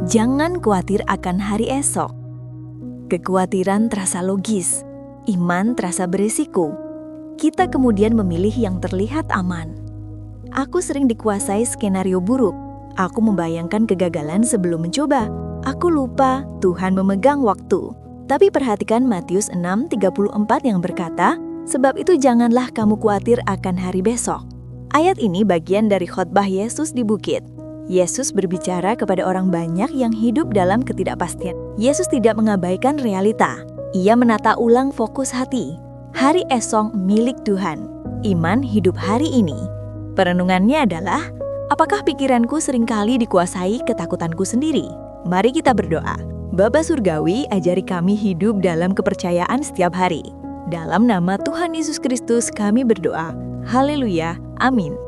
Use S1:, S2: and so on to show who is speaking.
S1: Jangan khawatir akan hari esok. Kekhawatiran terasa logis, iman terasa beresiko. Kita kemudian memilih yang terlihat aman. Aku sering dikuasai skenario buruk. Aku membayangkan kegagalan sebelum mencoba. Aku lupa Tuhan memegang waktu. Tapi perhatikan Matius 6:34 yang berkata, "Sebab itu janganlah kamu khawatir akan hari besok." Ayat ini bagian dari khotbah Yesus di bukit. Yesus berbicara kepada orang banyak yang hidup dalam ketidakpastian. Yesus tidak mengabaikan realita. Ia menata ulang fokus hati. Hari esok milik Tuhan. Iman hidup hari ini. Perenungannya adalah, apakah pikiranku seringkali dikuasai ketakutanku sendiri? Mari kita berdoa. Bapa Surgawi, ajari kami hidup dalam kepercayaan setiap hari. Dalam nama Tuhan Yesus Kristus kami berdoa. Haleluya. Amin.